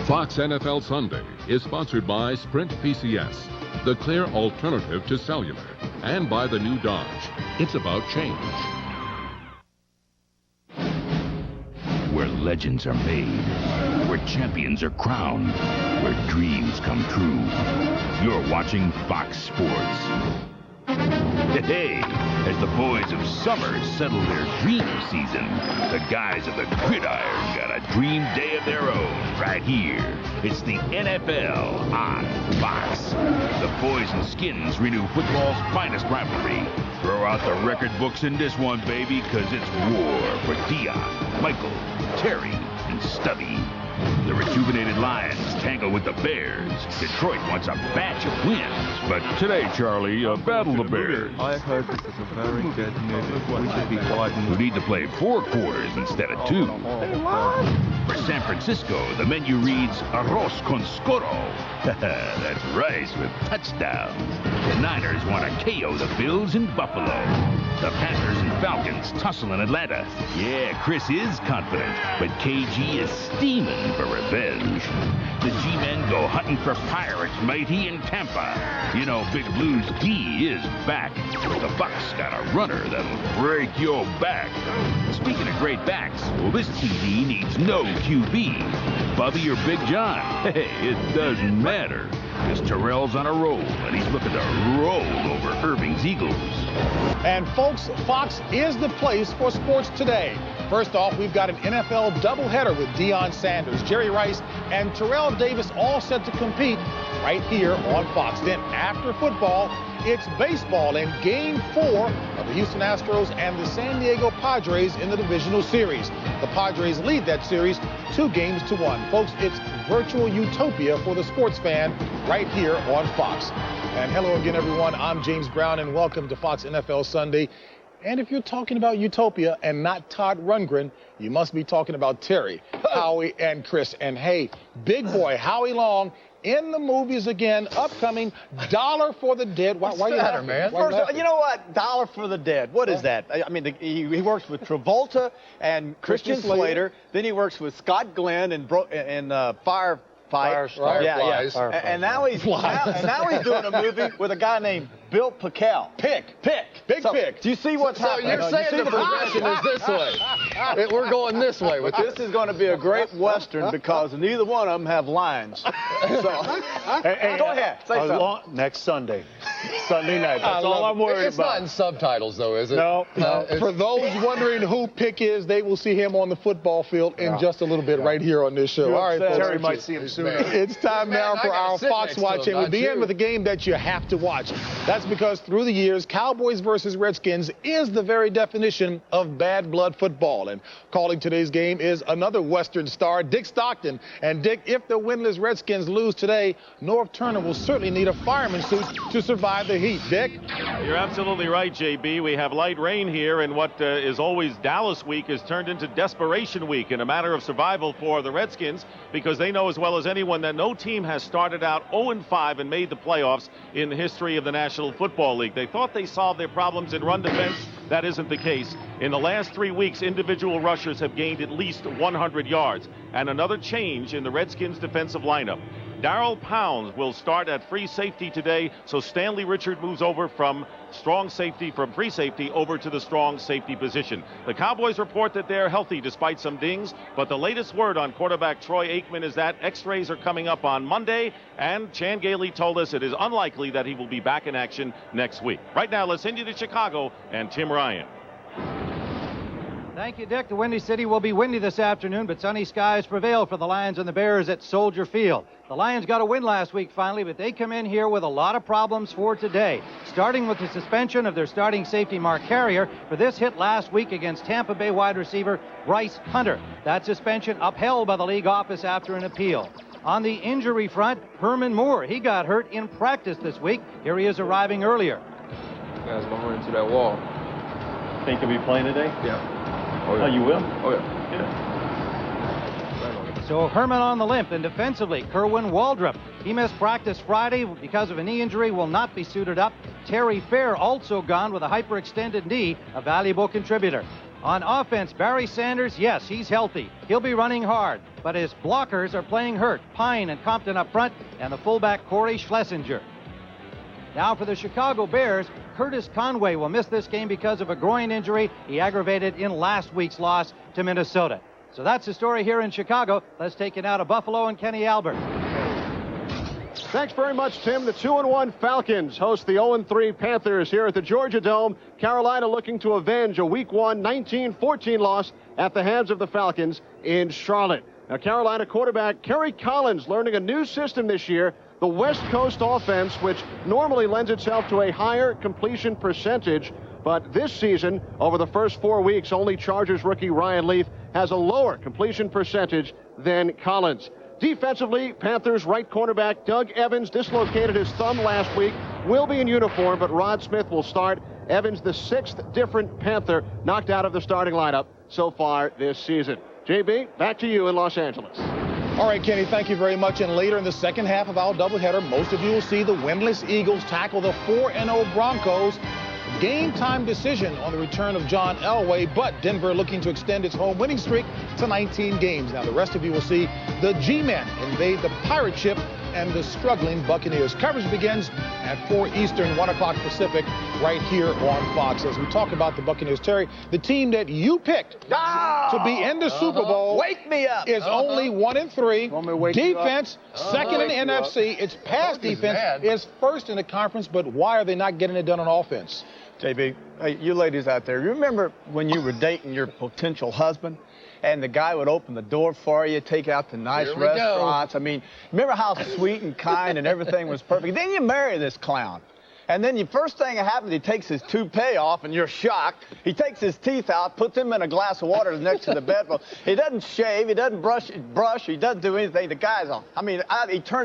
Fox NFL Sunday is sponsored by Sprint PCS, the clear alternative to cellular, and by the new Dodge. It's about change. Where legends are made, where champions are crowned, where dreams come true. You're watching Fox Sports. Hey, as the boys of summer settle their dream season, the guys of the gridiron got a dream day of their own right here. It's the NFL on Fox. The boys in skins renew football's finest rivalry. Throw out the record books in this one, baby, because it's war for Dion, Michael, Terry, and Stubby. The rejuvenated Lions tangle with the Bears. Detroit wants a batch of wins. But today, Charlie, battle the Bears. I heard this is a very good movie. We should be quiet. Who need to play 4 quarters instead of 2. For San Francisco, the menu reads arroz con scoro. That's rice with touchdowns. The Niners want to KO the Bills in Buffalo. The Panthers and Falcons tussle in Atlanta. Yeah, Chris is confident, but KG is steaming for revenge. The G-men go hunting for pirates, matey, in Tampa. You know, Big Blue's D is back. The Bucks got a runner that'll break your back. Speaking of great backs, well, this TD needs no QB. Bubby or Big John? Hey, it doesn't matter. Because Terrell's on a roll, and he's looking to roll over Irving's Eagles. And folks, Fox is the place for sports today. First off, we've got an NFL doubleheader with Deion Sanders, Jerry Rice, and Terrell Davis all set to compete right here on Fox. Then after football, it's baseball in Game 4 of the Houston Astros and the San Diego Padres in the divisional series. The Padres lead that series 2-1. Folks, it's virtual utopia for the sports fan right here on Fox. And hello again, everyone. I'm James Brown, and welcome to Fox NFL Sunday. And if you're talking about utopia and not Todd Rundgren, you must be talking about Terry, Howie, and Chris. And hey, big boy Howie Long in the movies again, upcoming Dollar for the Dead. Why you laughing, man? First, you know what? Dollar for the Dead. What is that? I mean, he works with Travolta and Christian Slater. Then he works with Scott Glenn and Firefight. Yeah. And now he's doing a movie with a guy named Bill Pickell. Big Pick. Do you see what's happening? So you're saying the progression is this way. We're going this way with this. This is going to be a great Western because neither one of them have lines. So, go ahead. Say something. Next Sunday night. That's all I'm worried about. It's not in subtitles, though, is it? No. For those wondering who Pick is, they will see him on the football field in just a little bit right here on this show. All right, folks. Terry might see him soon. It's time now for our Fox Watch, and we begin with a game that you have to watch. That's because through the years, Cowboys versus Redskins is the very definition of bad blood football. And calling today's game is another Western star, Dick Stockton. And Dick, if the winless Redskins lose today, Norv Turner will certainly need a fireman suit to survive the heat. Dick? You're absolutely right, JB. We have light rain here, and what is always Dallas week has turned into desperation week in a matter of survival for the Redskins, because they know as well as anyone that no team has started out 0-5 and made the playoffs in the history of the National Football League. They thought they solved their problems in run defense. That isn't the case. In the last 3 weeks, individual rushers have gained at least 100 yards. And another change in the Redskins' defensive lineup. Darryl Pounds will start at free safety today, so Stanley Richard moves over from free safety over to the strong safety position. The Cowboys report that they're healthy despite some dings, but the latest word on quarterback Troy Aikman is that x-rays are coming up on Monday, and Chan Gailey told us it is unlikely that he will be back in action next week. Right now, let's send you to Chicago and Tim Ryan. Thank you, Dick. The Windy City will be windy this afternoon, but sunny skies prevail for the Lions and the Bears at Soldier Field. The Lions got a win last week finally, but they come in here with a lot of problems for today, starting with the suspension of their starting safety Mark Carrier for this hit last week against Tampa Bay wide receiver Bryce Hunter. That suspension upheld by the league office after an appeal. On the injury front, Herman Moore, he got hurt in practice this week. Here he is arriving earlier. You guys gonna run into that wall. Think you'll be playing today? Yeah. Oh, you will? Oh, yeah. So Herman on the limp, and defensively, Kerwin Waldrop. He missed practice Friday because of a knee injury, will not be suited up. Terry Fair also gone with a hyperextended knee, a valuable contributor. On offense, Barry Sanders, yes, he's healthy. He'll be running hard. but his blockers are playing hurt. Pine and Compton up front, and the fullback Corey Schlesinger. Now for the Chicago Bears, Curtis Conway will miss this game because of a groin injury he aggravated in last week's loss to Minnesota. So that's the story here in Chicago. Let's take it now to Buffalo and Kenny Albert. Thanks very much, Tim. The 2-1 Falcons host the 0-3 Panthers here at the Georgia Dome. Carolina looking to avenge a Week 1 19-14 loss at the hands of the Falcons in Charlotte. Now, Carolina quarterback Kerry Collins learning a new system this year, the West Coast offense, which normally lends itself to a higher completion percentage. But this season, over the first 4 weeks, only Chargers rookie Ryan Leaf has a lower completion percentage than Collins. Defensively, Panthers right cornerback Doug Evans dislocated his thumb last week, will be in uniform, but Rod Smith will start. Evans, the 6th different Panther knocked out of the starting lineup so far this season. JB, back to you in Los Angeles. All right, Kenny, thank you very much. And later in the second half of our doubleheader, most of you will see the winless Eagles tackle the 4-0 Broncos. Game time decision on the return of John Elway, but Denver looking to extend its home winning streak to 19 games. Now, the rest of you will see the G-Men invade the pirate ship and the struggling Buccaneers. Coverage begins at 4 Eastern, 1 o'clock Pacific, right here on Fox. As we talk about the Buccaneers, Terry, the team that you picked to be in the Super Bowl Wake me up. is only 1-3. Defense, second in the NFC. Its pass defense is first in the conference, but why are they not getting it done on offense? JB, hey, you ladies out there, you remember when you were dating your potential husband and the guy would open the door for you, take out to nice restaurants? I mean, remember how sweet and kind and everything was perfect? Then you marry this clown. And then the first thing that happens, he takes his toupee off, and you're shocked. He takes his teeth out, puts them in a glass of water next to the bed. He doesn't shave. He doesn't brush. He doesn't do anything. The guy's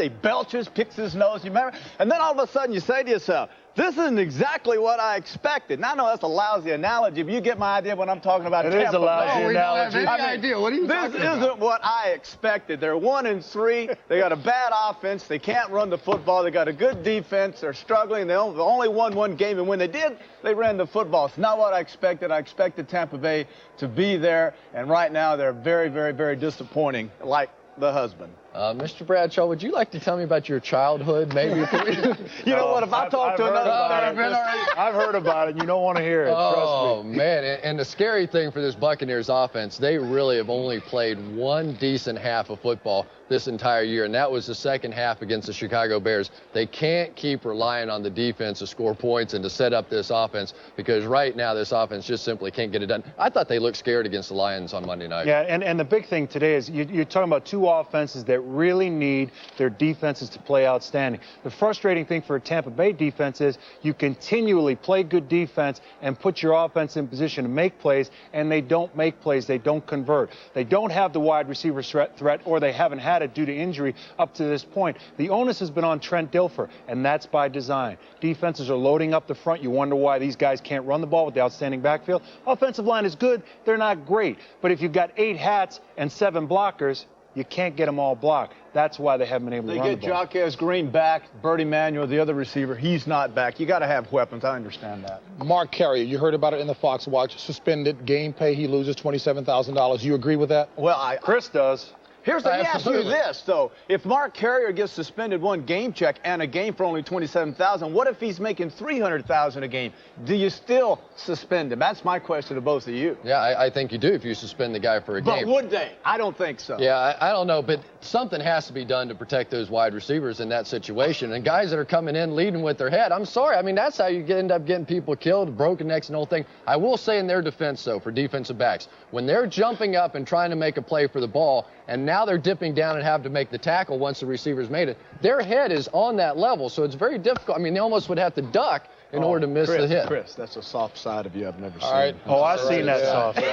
he belches, picks his nose. You remember? And then all of a sudden, you say to yourself, this isn't exactly what I expected. Now, I know that's a lousy analogy, but you get my idea when I'm talking about Tampa. It is a lousy analogy. I don't have any idea. What are you talking about? This isn't what I expected. They're 1-3. They got a bad offense. They can't run the football. They got a good defense. They're struggling. They only won one game, and when they did, they ran the football. It's not what I expected. I expected Tampa Bay to be there, and right now they're very, very, very disappointing, like the husband. Mr. Bradshaw, would you like to tell me about your childhood, maybe? You know what? If I talk to another I've heard about it. You don't want to hear it. Trust me. Oh, man. And the scary thing for this Buccaneers offense, they really have only played one decent half of football this entire year, and that was the second half against the Chicago Bears. They can't keep relying on the defense to score points and to set up this offense, because right now this offense just simply can't get it done. I thought they looked scared against the Lions on Monday night. Yeah, and the big thing today is you're talking about two offenses that really need their defenses to play outstanding. The frustrating thing for a Tampa Bay defense is you continually play good defense and put your offense in position to make plays, and they don't make plays. They don't convert. They don't have the wide receiver threat, or they haven't had it due to injury up to this point. The onus has been on Trent Dilfer, and that's by design. Defenses are loading up the front. You wonder why these guys can't run the ball with the outstanding backfield. Offensive line is good. They're not great. But if you've got 8 hats and 7 blockers, you can't get them all blocked. That's why they haven't been able to run the ball. They get Jaquez Green back, Bertie Manuel, the other receiver. He's not back. You got to have weapons. I understand that. Mark Carrier, you heard about it in the Fox Watch. Suspended, game pay, he loses $27,000. You agree with that? Well, Chris does. Let me ask you this, though. If Mark Carrier gets suspended one game check and a game for only $27,000, what if he's making $300,000 a game? Do you still suspend him? That's my question to both of you. Yeah, I think you do if you suspend the guy for a game. But would they? I don't think so. Yeah, I don't know, but something has to be done to protect those wide receivers in that situation. And guys that are coming in leading with their head, I'm sorry. I mean, that's how you end up getting people killed, broken necks and the whole thing. I will say in their defense, though, for defensive backs, when they're jumping up and trying to make a play for the ball, and now they're dipping down and have to make the tackle once the receiver's made it, their head is on that level, so it's very difficult. I mean, they almost would have to duck in order to miss the hit. Chris, that's a soft side of you I've never seen. Right. Oh, I've seen that soft side.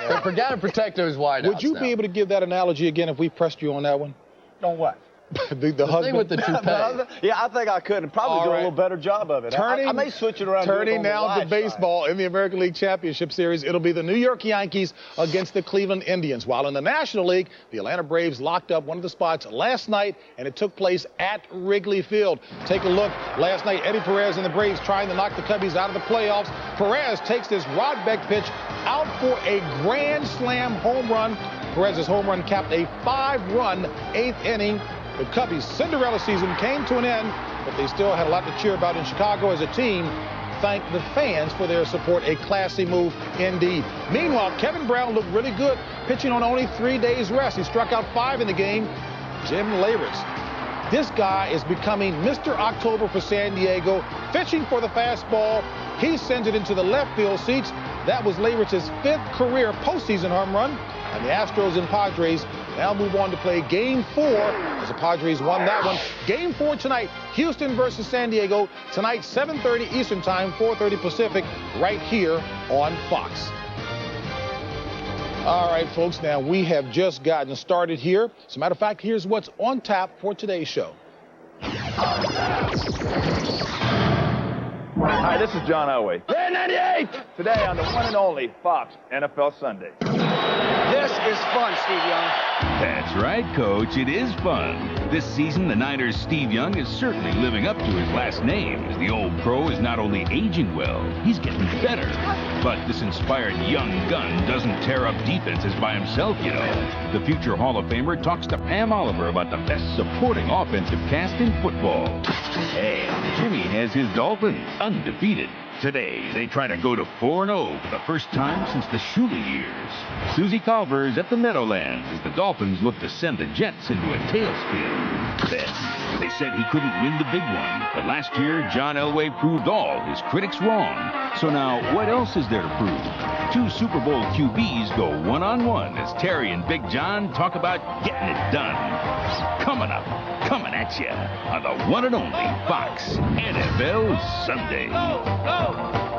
Yeah. We've got to protect those wideouts. Would you be able to give that analogy again if we pressed you on that one? On what? the husband thing with the toupee. Yeah, I think I could, and probably do a little better job of it. I may switch it around. Turning now to baseball in the American League Championship Series. It'll be the New York Yankees against the Cleveland Indians. While in the National League, the Atlanta Braves locked up one of the spots last night, and it took place at Wrigley Field. Take a look. Last night, Eddie Perez and the Braves trying to knock the Cubbies out of the playoffs. Perez takes this Rod Beck pitch out for a grand slam home run. Perez's home run capped a 5-run 8th inning. The Cubbies' Cinderella season came to an end, but they still had a lot to cheer about in Chicago as a team. Thank the fans for their support. A classy move indeed. Meanwhile, Kevin Brown looked really good, pitching on only 3 days rest. He struck out 5 in the game. Jim Leyritz. This guy is becoming Mr. October for San Diego, fishing for the fastball. He sends it into the left field seats. That was Leyritz's 5th career postseason home run. And the Astros and Padres now move on to play Game 4 as the Padres won that one. Game 4 tonight, Houston versus San Diego. Tonight, 7:30 Eastern Time, 4:30 Pacific, right here on Fox. All right, folks, now we have just gotten started here. As a matter of fact, here's what's on tap for today's show. Hi, this is John Elway. Red 98! Today on the one and only Fox NFL Sunday. This is fun, Steve Young. That's right, Coach. It is fun. This season, the Niners' Steve Young is certainly living up to his last name, as the old pro is not only aging well, he's getting better. But this inspired young gun doesn't tear up defenses by himself, you know. The future Hall of Famer talks to Pam Oliver about the best supporting offensive cast in football. And Jimmy has his Dolphins undefeated. Today, they try to go to 4-0 for the first time since the Shula years. Susie Culver's at the Meadowlands as the Dolphins look to send the Jets into a tailspin. Then, they said he couldn't win the big one, but last year, John Elway proved all his critics wrong. So now, what else is there to prove? 2 Super Bowl QBs go one-on-one as Terry and Big John talk about getting it done. Coming up, coming at you on the one and only Fox NFL Sunday. Go, go!